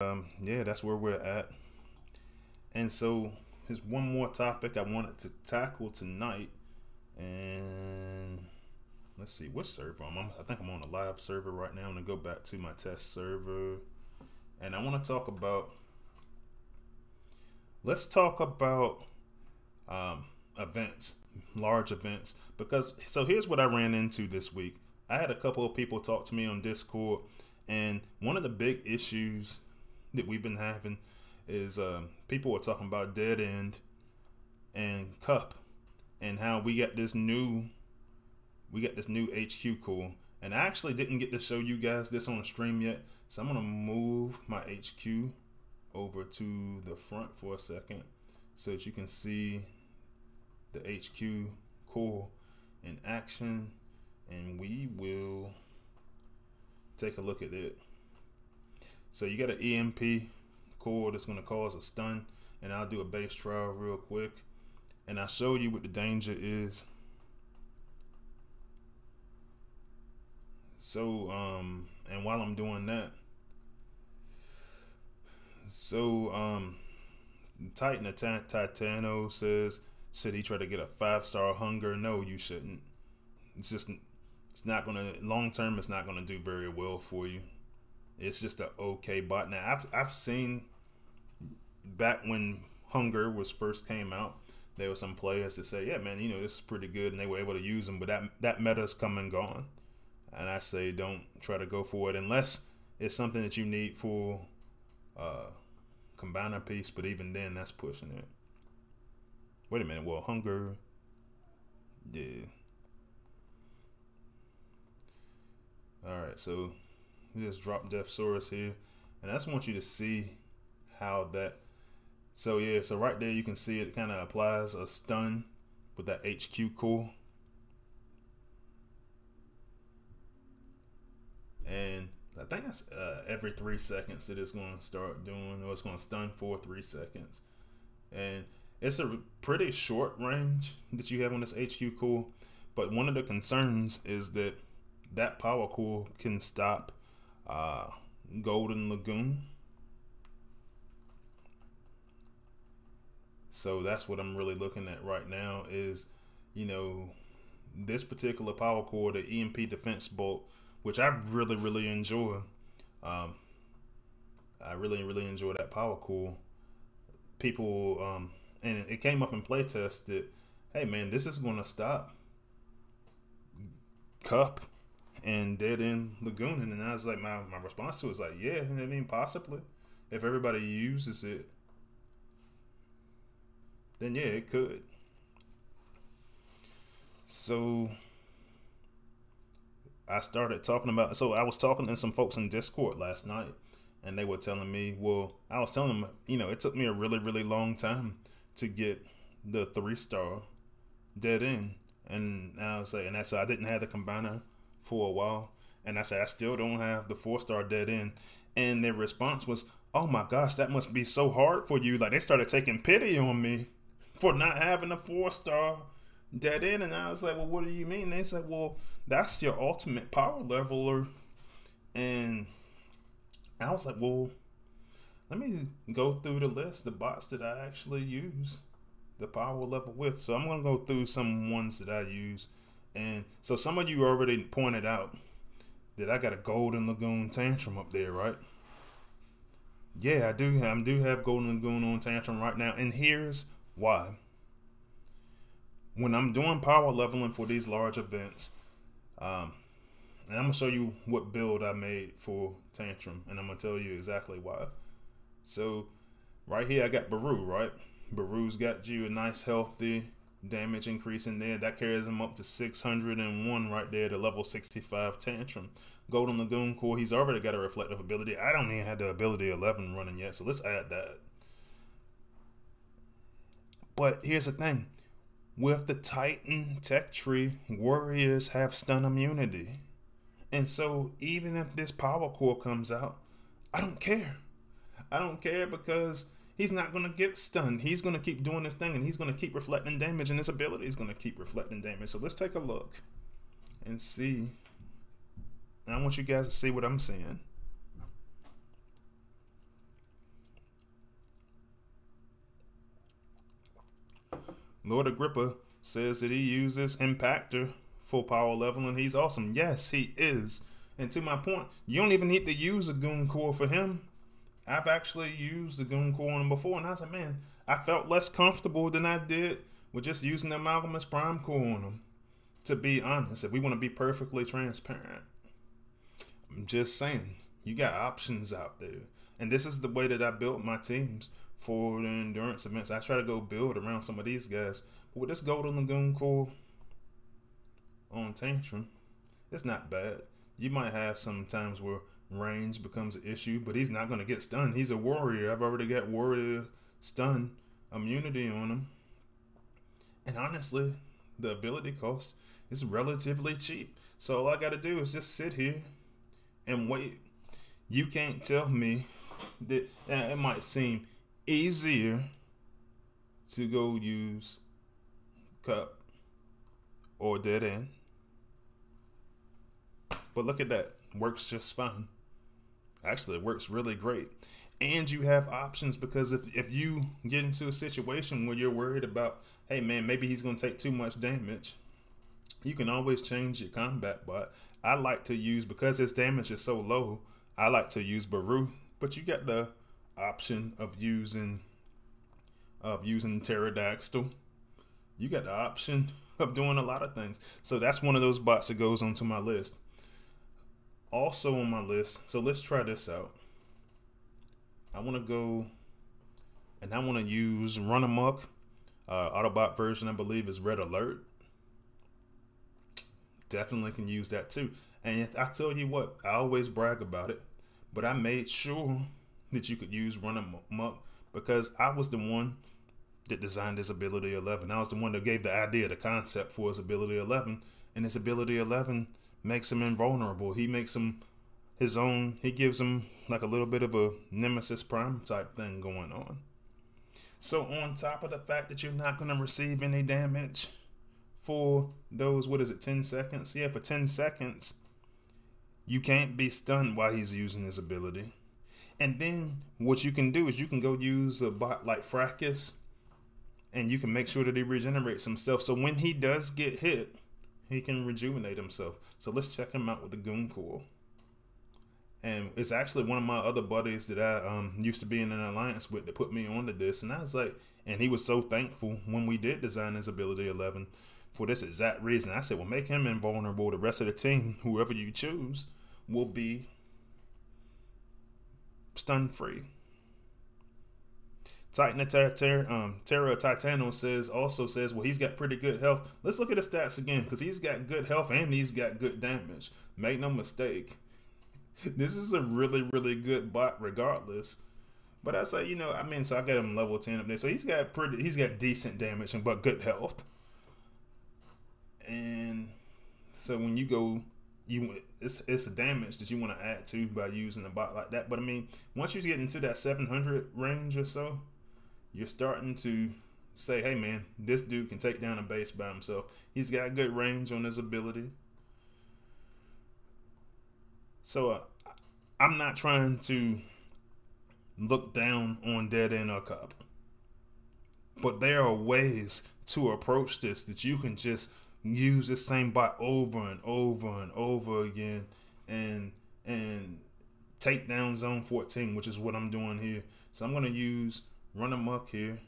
Yeah, that's where we're at. And so here's one more topic I wanted to tackle tonight. And let's see what server I think I'm on a live server right now. I'm gonna go back to my test server, and I want to talk about. Let's talk about events, large events, because so here's what I ran into this week. I had a couple of people talk to me on Discord, and one of the big issues that we've been having is people are talking about dead end and cup, and how we got this new HQ cool. And I actually didn't get to show you guys this on the stream yet, so I'm gonna move my HQ over to the front for a second so that you can see the HQ core in action, and we will take a look at it. So you got an EMP core that's going to cause a stun, and I'll do a base trial real quick, and I'll show you what the danger is. So and while I'm doing that, so Titan Titano says, should he try to get a 5-star hunger? No, you shouldn't. It's not gonna, long term, it's not gonna do very well for you. It's just an okay bot. Now I've seen back when hunger was first came out, there were some players that say, yeah man, this is pretty good, and they were able to use them, but that meta's come and gone. And I say don't try to go for it unless it's something that you need for combiner piece, but even then that's pushing it. Wait a minute, well, hunger, yeah. Alright, so we just dropped Deathsaurus here, and I just want you to see how that, so yeah, so right there you can see it kind of applies a stun with that HQ core. And I think that's every 3 seconds that it's going to start doing, or it's going to stun for 3 seconds. And it's a pretty short range that you have on this HQ core, but one of the concerns is that that power core can stop Golden Lagoon. So that's what I'm really looking at right now is, this particular power core, the EMP defense bolt, which I really enjoy. I really enjoy that power core. People, and it came up in playtest that, hey man, this is going to stop Cup and Dead End Lagoon. And I was like, my response to it was like, yeah, I mean, possibly. If everybody uses it, then yeah, it could. So I started talking about, so I was talking to some folks in Discord last night, and they were telling me, well, I was telling them, it took me a really long time to get the 3-star dead end. And I was saying, and that's, so I didn't have the combiner for a while. And I said, I still don't have the 4-star dead end. And their response was, oh my gosh, that must be so hard for you. Like, they started taking pity on me for not having a 4-star dead end. And I was like, well, what do you mean? They said, well, that's your ultimate power leveler. And I was like, well, let me go through the list, the bots that I actually use the power level with. So I'm going to go through some ones that I use. And so some of you already pointed out that I got a Golden Lagoon Tantrum up there, right? Yeah, I do have Golden Lagoon on Tantrum right now. And here's why. When I'm doing power leveling for these large events, and I'm going to show you what build I made for Tantrum, and I'm going to tell you exactly why. So right here I got Baru, right? Baru's got you a nice healthy damage increase in there. That carries him up to 601 right there, the level 65 Tantrum. Golden Lagoon core, he's already got a reflective ability. I don't even have the ability 11 running yet, so let's add that. But here's the thing. With the Titan tech tree, warriors have stun immunity. And so even if this power core comes out, I don't care. I don't care because he's not going to get stunned. He's going to keep doing this thing, and he's going to keep reflecting damage, and his ability is going to keep reflecting damage. So let's take a look and see. And I want you guys to see what I'm seeing. Lord Agrippa says that he uses Impactor for power level, and he's awesome. Yes, he is. And to my point, you don't even need to use a Goon Core for him. I've actually used the Goon Core on him before, and I was like, man, I felt less comfortable than I did with just using the Amalgamous Prime Core on him. To be honest, if we want to be perfectly transparent, I'm just saying, you got options out there. And this is the way that I built my teams for the endurance events. I try to go build around some of these guys. But with this Golden Lagoon Core on Tantrum, it's not bad. You might have some times where range becomes an issue, but he's not going to get stunned. He's a warrior. I've already got warrior stun immunity on him. And honestly, the ability cost is relatively cheap. So all I got to do is just sit here and wait. You can't tell me that it might seem easier to go use Cup or Dead End. But look at that. Works just fine. Actually, it works really great. And you have options, because if you get into a situation where you're worried about, hey man, maybe he's going to take too much damage, you can always change your combat bot. I like to use, because his damage is so low, I like to use Baru. But you got the option of using Pterodactyl. You got the option of doing a lot of things. So that's one of those bots that goes onto my list. Also on my list, so let's try this out. I want to go and I want to use Run Amok. Autobot version, I believe, is Red Alert. Definitely can use that too. And I tell you what, I always brag about it, but I made sure that you could use Run Amok because I was the one that designed his ability 11. I was the one that gave the idea, the concept for his ability 11, and his ability 11 makes him invulnerable. He makes him his own. He gives him like a little bit of a Nemesis Prime type thing going on. So on top of the fact that you're not going to receive any damage for those, 10 seconds? Yeah, for 10 seconds, you can't be stunned while he's using his ability. And then what you can do is you can go use a bot like Fracus, and you can make sure that he regenerates himself. So when he does get hit, he can rejuvenate himself. So let's check him out with the Goon Core. And it's actually one of my other buddies that I used to be in an alliance with that put me onto this. And I was like, and he was so thankful when we did design his ability 11 for this exact reason. I said, well, make him invulnerable. The rest of the team, whoever you choose, will be stun free. Titan Terra Titano also says, well, he's got pretty good health. Let's look at his stats again, because he's got good health and he's got good damage. Make no mistake. This is a really, really good bot regardless. But I say, so I got him level 10 up there. So he's got decent damage but good health. And so when you go, it's a damage that you want to add to by using a bot like that. But I mean, once you get into that 700 range or so, you're starting to say, hey man, this dude can take down a base by himself. He's got good range on his ability. So I'm not trying to look down on Dead End or Cup, but there are ways to approach this that you can just use this same bot over and over and over again and take down Zone 14, which is what I'm doing here. So I'm going to use Run Amok here.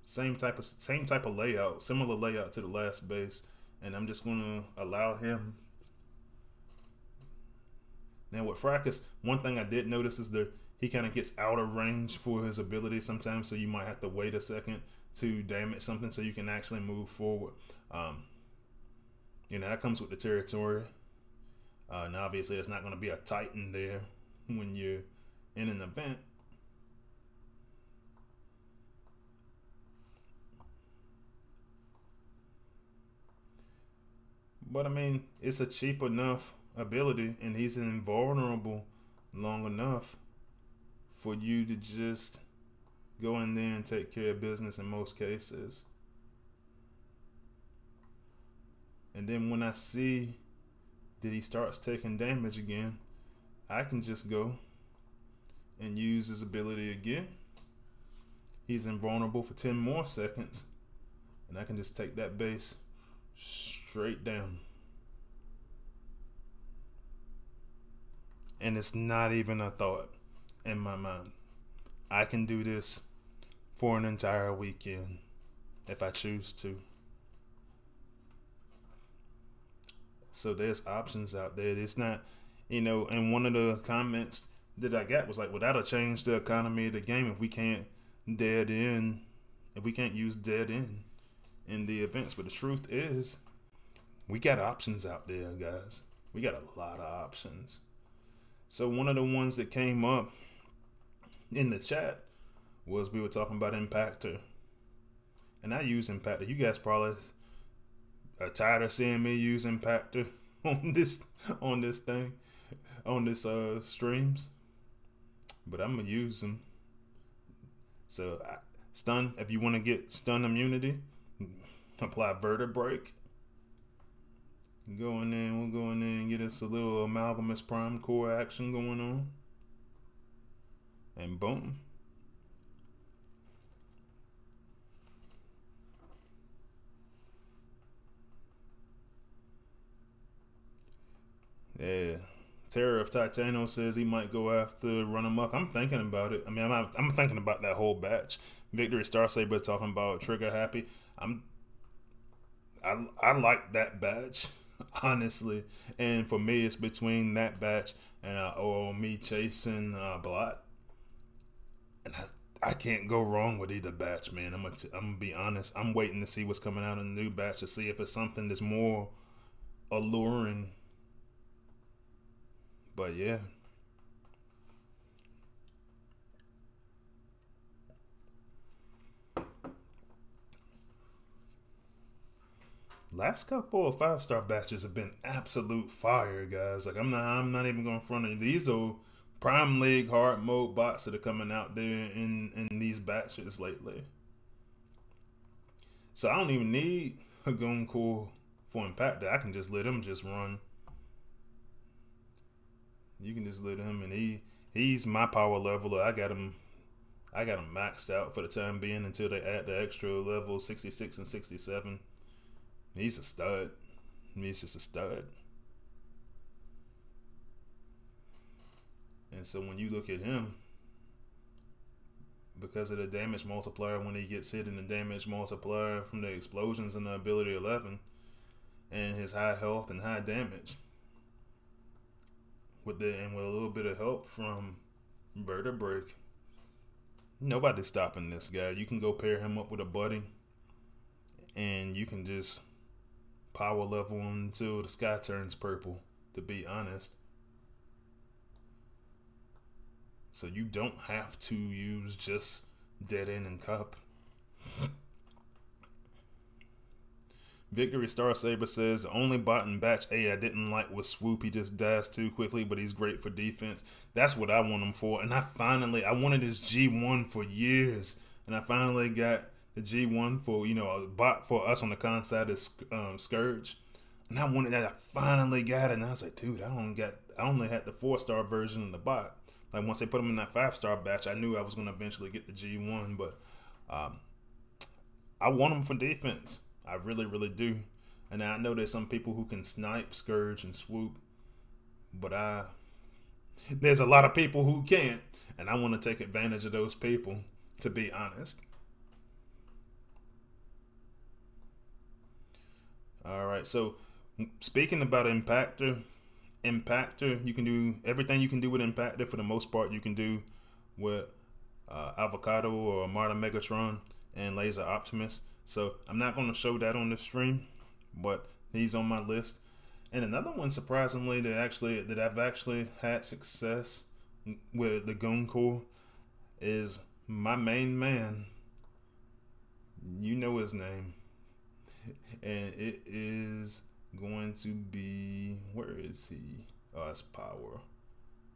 Same type of layout, similar layout to the last base, and I'm just going to allow him. Now with Fracus, one thing I did notice is that he kind of gets out of range for his ability sometimes, so you might have to wait a second to damage something so you can actually move forward. That comes with the territory. Now obviously it's not going to be a Titan there when you're in an event. But I mean, it's a cheap enough ability, and he's invulnerable long enough for you to just go in there and take care of business in most cases. And then when I see that he starts taking damage again, I can just go and use his ability again he's invulnerable for 10 more seconds. And I can just take that base straight down. And it's not even a thought in my mind. I can do this for an entire weekend if I choose to. So there's options out there. It's not, and one of the comments that I got was like, well, that'll change the economy of the game if we can't use dead end in the events. But the truth is, we got options out there, guys. We got a lot of options. So one of the ones that came up in the chat was we were talking about Impactor. And I use Impactor. You guys probably are tired of seeing me use Impactor on this streams. But I'm gonna use them. So stun, if you want to get stun immunity, apply Vertebreak. We'll go in there and get us a little Amalgamous Prime core action going on. And boom. Yeah. Terror of Titano says he might go after Run Amok. I'm thinking about it. I mean, I'm thinking about that whole batch. Victory Star Saber talking about Trigger Happy. I like that batch, honestly. And for me, it's between that batch and or me chasing Blot. And I can't go wrong with either batch, man. I'm gonna be honest. I'm waiting to see what's coming out in the new batch to see if it's something that's more alluring. But yeah. Last couple of 5-star batches have been absolute fire, guys. Like I'm not even going to front of you. These are Prime League hard mode bots that are coming out there in these batches lately. So I don't even need a Guncore for Impactor. I can just let him just run. You can just let him, and he's my power leveler. I got him maxed out for the time being until they add the extra level 66 and 67. He's a stud. He's just a stud. And so when you look at him, because of the damage multiplier when he gets hit, and the damage multiplier from the explosions and the ability 11, and his high health and high damage, with a little bit of help from Vertebreak, nobody's stopping this guy. You can go pair him up with a buddy, and you can just power level until the sky turns purple, to be honest. So you don't have to use just Dead End and Cup. Victory Star Saber says, the only bot in batch A I didn't like was Swoop. He just dies too quickly, but he's great for defense. That's what I want him for. And I wanted his G1 for years. And I finally got the G1 for, a bot for us on the con side is Scourge. And I wanted that. I finally got it. And I was like, dude, I only had the 4-star version of the bot. Like once they put him in that 5-star batch, I knew I was going to eventually get the G1. But I want him for defense. I really, really do. And I know there's some people who can snipe, Scourge, and Swoop. But there's a lot of people who can't. And I want to take advantage of those people, to be honest. Alright, so speaking about Impactor, you can do everything you can do with Impactor. For the most part, you can do with Avocado or Marta Megatron and Laser Optimus. So I'm not going to show that on the stream, but he's on my list. And another one, surprisingly, that I've actually had success with the Guncore is my main man. You know his name, and it is going to be, where is he? Oh, it's Power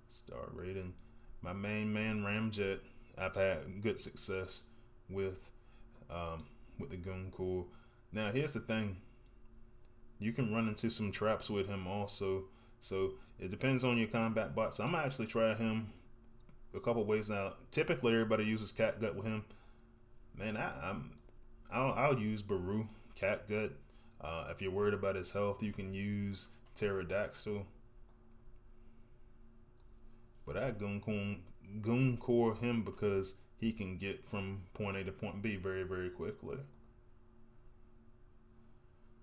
Star Rating. My main man, Ramjet. I've had good success with the Guncore. Now here's the thing, you can run into some traps with him also, so it depends on your combat bots. I'm gonna actually try him a couple ways now. Typically everybody uses Catgut with him. Man, I'll use Baru, Catgut. If you're worried about his health, you can use Pterodactyl. But I goon core him because he can get from point A to point B very, very quickly.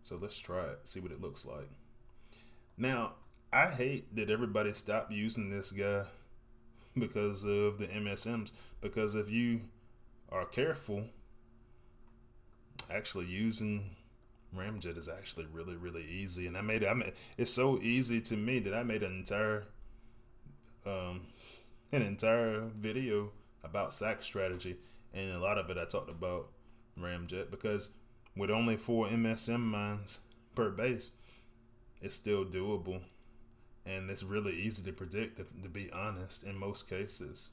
So let's try it, see what it looks like. Now, I hate that everybody stopped using this guy because of the MSMs. Because if you are careful, actually using Ramjet is actually really, really easy. And it's so easy to me that I made an entire video about sack strategy, and a lot of it I talked about Ramjet, because with only 4 MSM mines per base, it's still doable, and it's really easy to predict, to be honest, in most cases.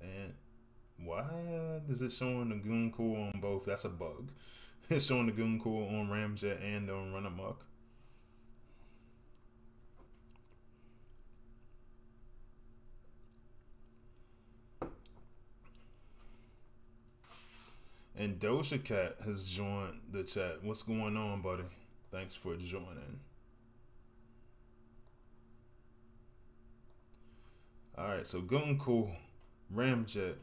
And why is it showing the Goon Core on both? That's a bug. It's showing the Goon Core on Ramjet and on Run Amok. And Doja Cat has joined the chat. What's going on, buddy? Thanks for joining. Alright, so Goon Core, Ramjet,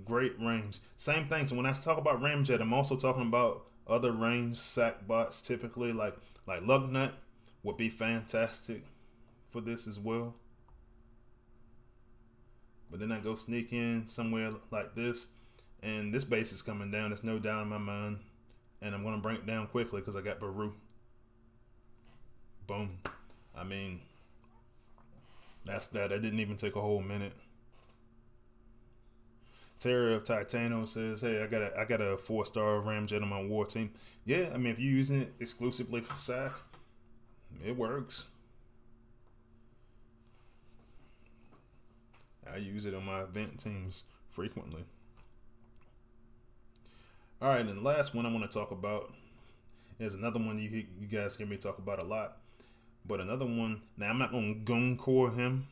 great range. Same thing. So when I talk about Ramjet, I'm also talking about other range sack bots typically, like Lugnut would be fantastic for this as well. But then I go sneak in somewhere like this, and this base is coming down. There's no doubt in my mind. And I'm going to bring it down quickly because I got Baru. Boom. I mean, that's that. That didn't even take a whole minute. Terror of Titano says, hey, I got a 4-star Ramjet on my war team. Yeah, I mean, if you're using it exclusively for sack, it works. I use it on my event teams frequently. All right, and the last one I want to talk about is another one you guys hear me talk about a lot. But another one, now I'm not going to Goon Core him,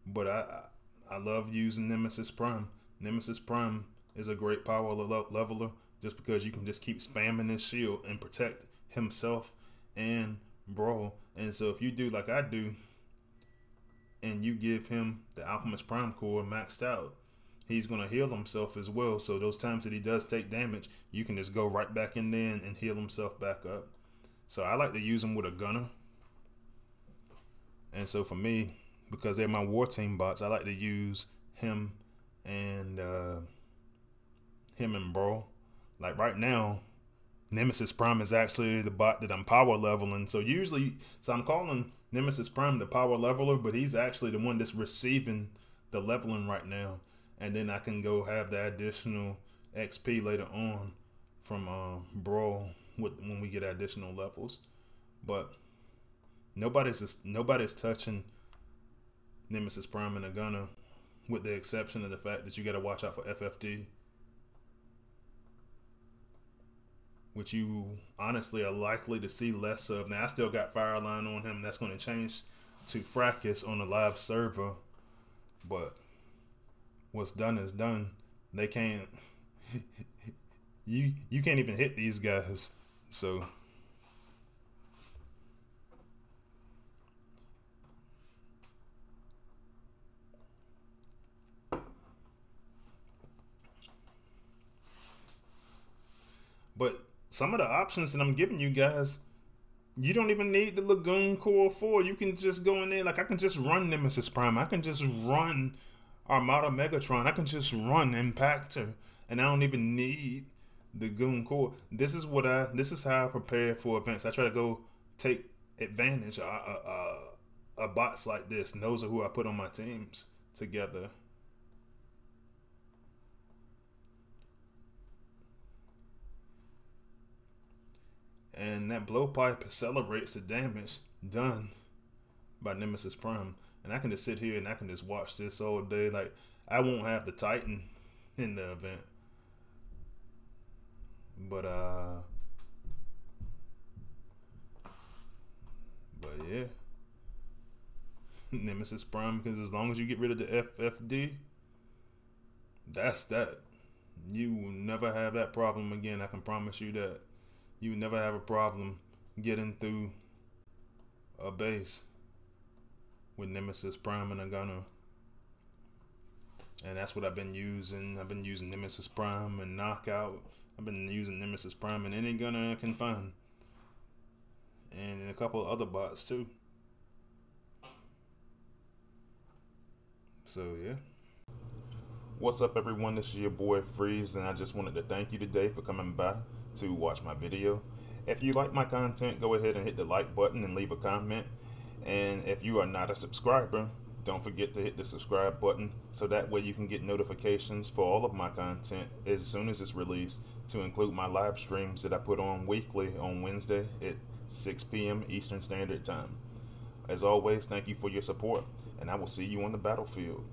but I love using Nemesis Prime. Nemesis Prime is a great power leveler just because you can just keep spamming his shield and protect himself and Brawl. And so if you do like I do, and you give him the Alchemist Prime core maxed out, he's going to heal himself as well. So those times that he does take damage, you can just go right back in there and heal himself back up. So I like to use him with a gunner. And so for me, because they're my war team bots, I like to use him and Brawl. Like right now, Nemesis Prime is actually the bot that I'm power leveling. So I'm calling Nemesis Prime the power leveler, but he's actually the one that's receiving the leveling right now. And then I can go have the additional XP later on from Brawl when we get additional levels. But nobody's touching Nemesis Prime and a gunner, with the exception of the fact that you got to watch out for FFD, which you honestly are likely to see less of. Now I still got Fireline on him. That's going to change to Fracas on the live server, but what's done is done. They can't you can't even hit these guys. So but some of the options that I'm giving you guys, you don't even need the Lagoon Core 4. You can just go in there. Like I can just run Nemesis Prime. I can just run Armada Megatron. I can just run Impactor, and I don't even need the Goon Core. This is how I prepare for events. I try to go take advantage of bots like this, and those are who I put on my teams together. And that blowpipe accelerates the damage done by Nemesis Prime. And I can just sit here and I can just watch this all day. Like, I won't have the Titan in the event. But yeah. Nemesis Prime, because as long as you get rid of the FFD, that's that. You will never have that problem again. I can promise you that. You will never have a problem getting through a base with Nemesis Prime and a gunner. And that's what I've been using. I've been using Nemesis Prime and Knockout. I've been using Nemesis Prime and any gunner I can find. And a couple of other bots too. So yeah. What's up everyone, this is your boy Freeze, and I just wanted to thank you today for coming by to watch my video. If you like my content, go ahead and hit the like button and leave a comment. And if you are not a subscriber, don't forget to hit the subscribe button so that way you can get notifications for all of my content as soon as it's released, to include my live streams that I put on weekly on Wednesday at 6 p.m. Eastern Standard Time. As always, thank you for your support, and I will see you on the battlefield.